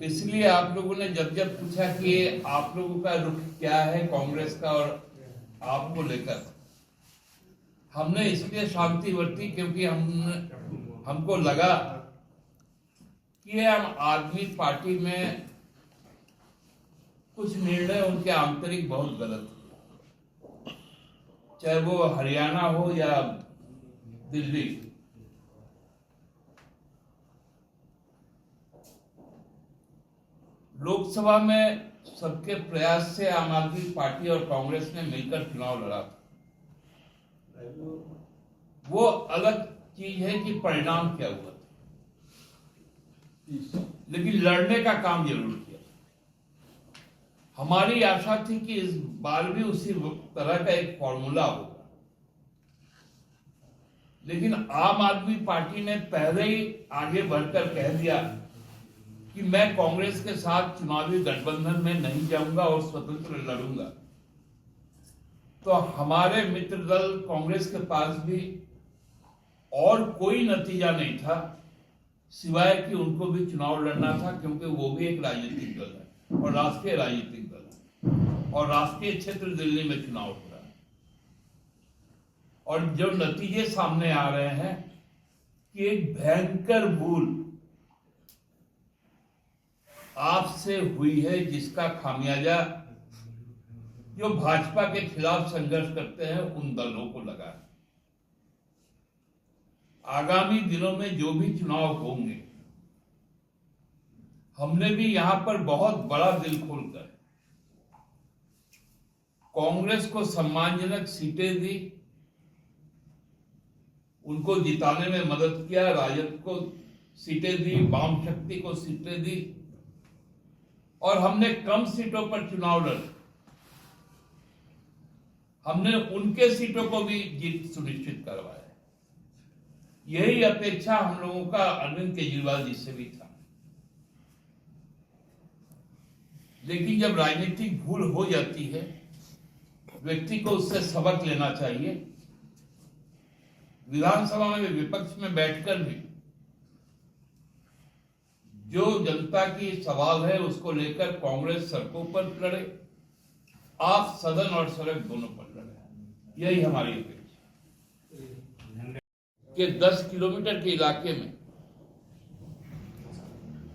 इसलिए आप लोगों ने जब जब पूछा कि आप लोगों का रुख क्या है कांग्रेस का और आपको लेकर, हमने इसलिए शांति बरती क्योंकि हमको लगा कि आम आदमी पार्टी में कुछ निर्णय उनके आंतरिक बहुत गलत हुए, चाहे वो हरियाणा हो या दिल्ली। लोकसभा में सबके प्रयास से आम आदमी पार्टी और कांग्रेस ने मिलकर चुनाव लड़ा था। वो अलग चीज है कि परिणाम क्या हुआ था, लेकिन लड़ने का काम जरूर किया। हमारी आशा थी कि इस बार भी उसी तरह का एक फॉर्मूला होगा, लेकिन आम आदमी पार्टी ने पहले ही आगे बढ़कर कह दिया कि मैं कांग्रेस के साथ चुनावी गठबंधन में नहीं जाऊंगा और स्वतंत्र लड़ूंगा। तो हमारे मित्र दल कांग्रेस के पास भी और कोई नतीजा नहीं था सिवाय कि उनको भी चुनाव लड़ना था, क्योंकि वो भी एक राजनीतिक दल है और राष्ट्रीय राजनीतिक दल है और राष्ट्रीय क्षेत्र दिल्ली में चुनाव हो रहा है। और जो नतीजे सामने आ रहे हैं कि एक भयंकर भूल आपसे हुई है, जिसका खामियाजा जो भाजपा के खिलाफ संघर्ष करते हैं उन दलों को लगा है। आगामी दिनों में जो भी चुनाव होंगे, हमने भी यहां पर बहुत बड़ा दिल खोलकर कांग्रेस को सम्मानजनक सीटें दी, उनको जिताने में मदद किया, राजद को सीटें दी, वाम शक्ति को सीटें दी और हमने कम सीटों पर चुनाव लड़े। हमने उनके सीटों को भी जीत सुनिश्चित करवाया। यही अपेक्षा हम लोगों का अरविंद केजरीवाल जी से भी था। लेकिन जब राजनीतिक भूल हो जाती है, व्यक्ति को उससे सबक लेना चाहिए। विधानसभा में विपक्ष में बैठकर भी जो जनता की सवाल है उसको लेकर कांग्रेस सड़कों पर लड़े, आप सदन और सड़क दोनों पर लड़े। यही हमारी अपेक्षा कि 10 किलोमीटर के इलाके में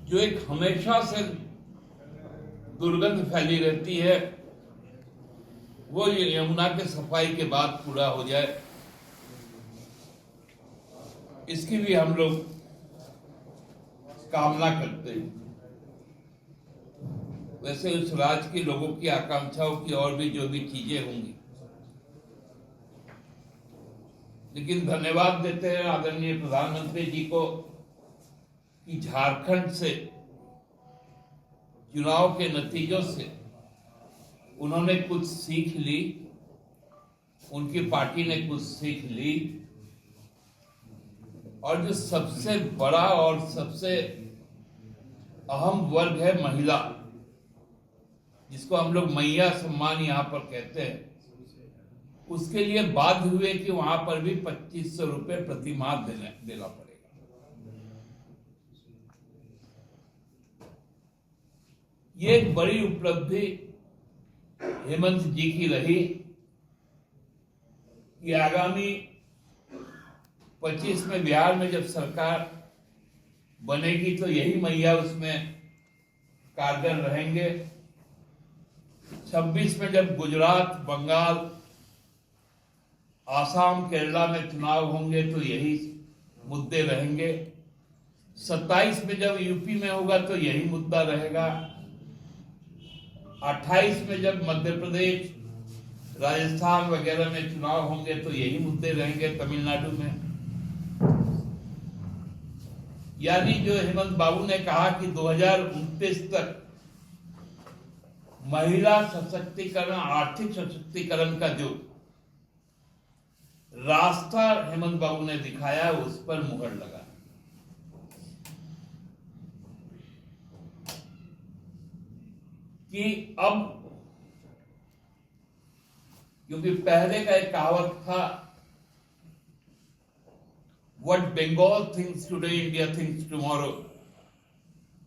जो एक हमेशा से दुर्गंध फैली रहती है, वो यमुना के सफाई के बाद पूरा हो जाए, इसकी भी हम लोग कामना करते हैं। वैसे उस राज्य के लोगों की आकांक्षाओं की और भी जो भी चीजें होंगी, लेकिन धन्यवाद देते हैं आदरणीय प्रधानमंत्री जी को कि झारखंड से चुनाव के नतीजों से उन्होंने कुछ सीख ली, उनकी पार्टी ने कुछ सीख ली और जो सबसे बड़ा और सबसे अहम वर्ग है महिला, जिसको हम लोग मैया सम्मान यहां पर कहते हैं, उसके लिए बाध्य हुए कि वहां पर भी 2500 रुपए प्रति माह देना पड़ेगा। ये एक बड़ी उपलब्धि हेमंत जी की रही कि आगामी 25 में बिहार में जब सरकार बनेगी तो यही मैया उसमें कारगर रहेंगे। 26 में जब गुजरात, बंगाल, आसाम, केरला में चुनाव होंगे तो यही मुद्दे रहेंगे। 27 में जब यूपी में होगा तो यही मुद्दा रहेगा। 28 में जब मध्य प्रदेश, राजस्थान वगैरह में चुनाव होंगे तो यही मुद्दे रहेंगे, तमिलनाडु में। यानी जो हेमंत बाबू ने कहा कि 2029 तक महिला सशक्तिकरण, आर्थिक सशक्तिकरण का जो रास्ता हेमंत बाबू ने दिखाया, उस पर मुहर लगा। कि अब, क्योंकि पहले का एक कहावत था, what Bengal thinks today India thinks tomorrow.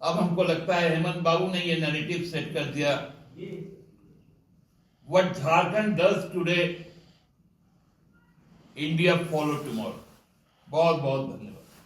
अब हमको लगता है हेमंत बाबू ने ये नैरेटिव सेट कर दिया, what Jharkhand does today India follow tomorrow. बहुत बहुत धन्यवाद।